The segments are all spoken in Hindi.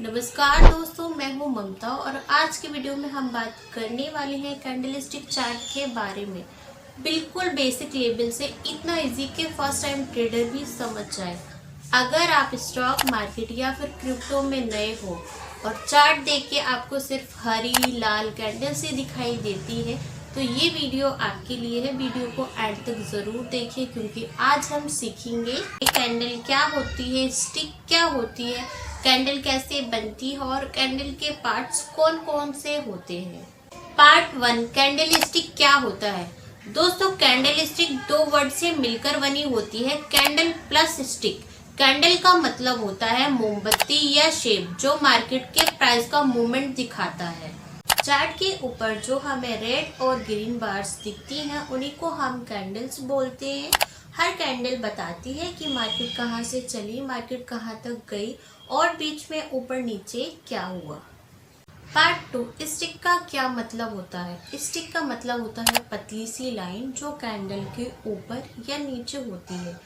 नमस्कार दोस्तों, मैं हूं ममता और आज की वीडियो में हम बात करने वाले हैं कैंडलस्टिक चार्ट के बारे में। बिल्कुल बेसिक लेवल से इतना इजी कि फर्स्ट टाइम ट्रेडर भी समझ जाए। अगर आप स्टॉक मार्केट या फिर क्रिप्टो में नए हो और चार्ट देख के आपको सिर्फ हरी लाल कैंडल से दिखाई देती है तो ये वीडियो आपके लिए है। वीडियो को एंड तक जरूर देखें क्योंकि आज हम सीखेंगे कैंडल क्या होती है, स्टिक क्या होती है, कैंडल कैसे बनती है और कैंडल के पार्ट्स कौन कौन से होते हैं। पार्ट 1, कैंडल स्टिक क्या होता है। दोस्तों, कैंडल स्टिक दो वर्ड से मिलकर बनी होती है, कैंडल प्लस स्टिक। कैंडल का मतलब होता है मोमबत्ती या शेप जो मार्केट के प्राइस का मूवमेंट दिखाता है। चार्ट के ऊपर जो हमें रेड और ग्रीन बार्स दिखती हैं उन्हीं को हम कैंडल्स बोलते हैं। हर कैंडल बताती है कि मार्केट कहाँ से चली, मार्केट कहाँ तक गई और बीच में ऊपर नीचे क्या हुआ। पार्ट 2, स्टिक का क्या मतलब होता है। स्टिक का मतलब होता है पतली सी लाइन जो कैंडल के ऊपर या नीचे होती है।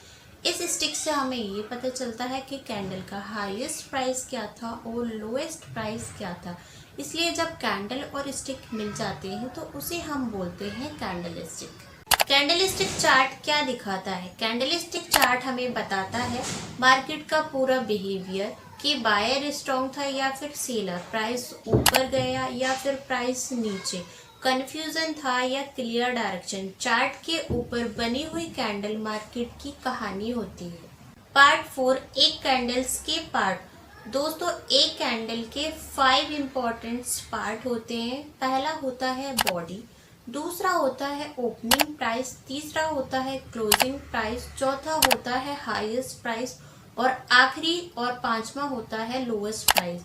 इस स्टिक से हमें ये पता चलता है कि कैंडल का हाईएस्ट प्राइस क्या था और लोएस्ट प्राइस क्या था। इसलिए जब कैंडल और स्टिक मिल जाते हैं तो उसे हम बोलते हैं candle stick. Candle stick chart क्या दिखाता है। कैंडल स्टिक चार्ट हमें बताता है मार्केट का पूरा बिहेवियर कि बायर स्ट्रॉन्ग था या फिर सेलर, प्राइस ऊपर गया या फिर प्राइस नीचे, कंफ्यूजन था या क्लियर डायरेक्शन। चार्ट के ऊपर बनी हुई कैंडल मार्केट की कहानी होती है। पार्ट 4, एक कैंडल्स के पार्ट। दोस्तों, एक कैंडल के 5 इम्पोर्टेंट पार्ट होते हैं। पहला होता है बॉडी, दूसरा होता है ओपनिंग प्राइस, तीसरा होता है क्लोजिंग प्राइस, चौथा होता है हाईएस्ट प्राइस और आखिरी और पांचवा होता है लोएस्ट प्राइस।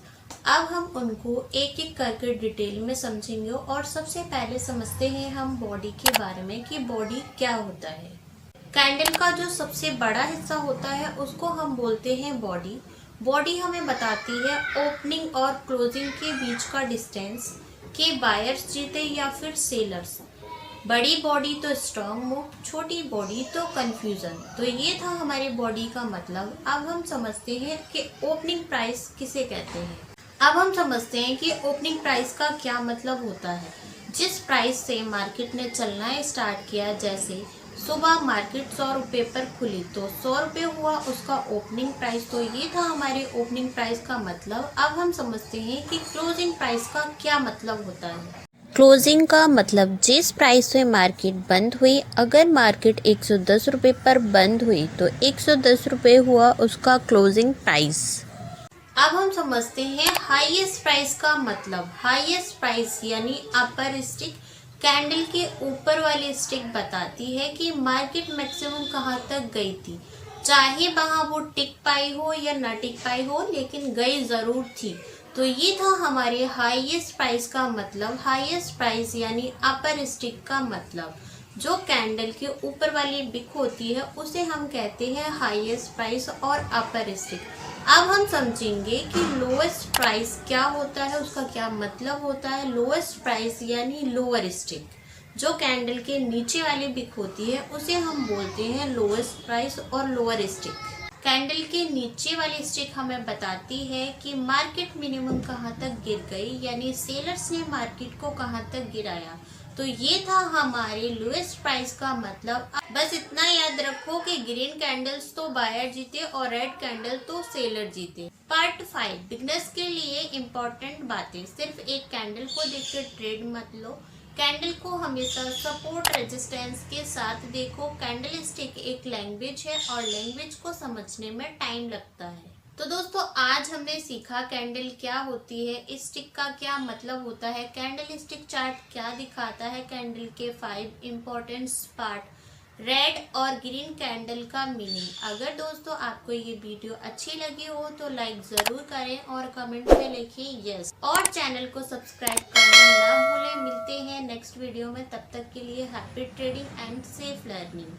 अब हम उनको एक एक करके डिटेल में समझेंगे और सबसे पहले समझते हैं हम बॉडी के बारे में कि बॉडी क्या होता है। कैंडल का जो सबसे बड़ा हिस्सा होता है उसको हम बोलते हैं बॉडी। बॉडी हमें बताती है ओपनिंग और क्लोजिंग के बीच का डिस्टेंस कि बायर्स जीते या फिर सेलर्स। बड़ी बॉडी तो स्ट्रॉन्ग मूव, छोटी बॉडी तो कंफ्यूजन। तो ये था हमारी बॉडी का मतलब। अब हम समझते हैं कि ओपनिंग प्राइस किसे कहते हैं। अब हम समझते हैं कि ओपनिंग प्राइस का क्या मतलब होता है। जिस प्राइस से मार्केट ने चलना स्टार्ट किया, जैसे सुबह मार्केट 100 रुपये पर खुली तो 100 रुपये हुआ उसका ओपनिंग प्राइस। तो ये था हमारे ओपनिंग प्राइस का मतलब। अब हम समझते हैं कि क्लोजिंग प्राइस का क्या मतलब होता है। क्लोजिंग का मतलब जिस प्राइस से मार्केट बंद हुई। अगर मार्केट 110 रुपये पर बंद हुई तो 110 रुपये हुआ उसका क्लोजिंग प्राइस। अब हम समझते हैं हाईएस्ट प्राइस का मतलब। हाईएस्ट प्राइस यानी अपर स्टिक। कैंडल के ऊपर वाली स्टिक बताती है कि मार्केट मैक्सिमम कहाँ तक गई थी, चाहे वहां वो टिक पाई हो या ना टिक पाई हो, लेकिन गई जरूर थी। तो ये था हमारे हाईएस्ट प्राइस का मतलब। हाईएस्ट प्राइस यानी अपर स्टिक का मतलब। जो कैंडल के ऊपर वाली बिक होती है उसे हम कहते हैं हाईएस्ट प्राइस और अपर स्टिक। अब हम समझेंगे कि लोएस्ट प्राइस क्या होता है, उसका क्या मतलब होता है। लोएस्ट प्राइस यानी लोअर स्टिक। जो कैंडल के नीचे वाली बिक होती है उसे हम बोलते हैं लोएस्ट प्राइस और लोअर स्टिक। कैंडल के नीचे वाली स्टिक हमें बताती है कि मार्केट मिनिमम कहाँ तक गिर गई, यानी सेलर्स ने मार्केट को कहाँ तक गिराया। तो ये था हमारे लोएस्ट प्राइस का मतलब। बस इतना याद रखो कि ग्रीन कैंडल्स तो बायर जीते और रेड कैंडल तो सेलर जीते। पार्ट 5, बिगनर्स के लिए इम्पोर्टेंट बातें। सिर्फ एक कैंडल को देखकर ट्रेड मत लो। कैंडल को हमेशा सपोर्ट रेजिस्टेंस के साथ देखो। कैंडल स्टिक एक लैंग्वेज है और लैंग्वेज को समझने में टाइम लगता है। तो दोस्तों, आज हमने सीखा कैंडल क्या होती है, स्टिक का क्या मतलब होता है, कैंडल स्टिक चार्ट क्या दिखाता है, कैंडल के 5 इम्पोर्टेंट पार्ट, रेड और ग्रीन कैंडल का मीनिंग। अगर दोस्तों आपको ये वीडियो अच्छी लगी हो तो लाइक जरूर करें और कमेंट में लिखें यस, और चैनल को सब्सक्राइब करना ना भूलें। मिलते हैं नेक्स्ट वीडियो में, तब तक के लिए happy trading and safe learning.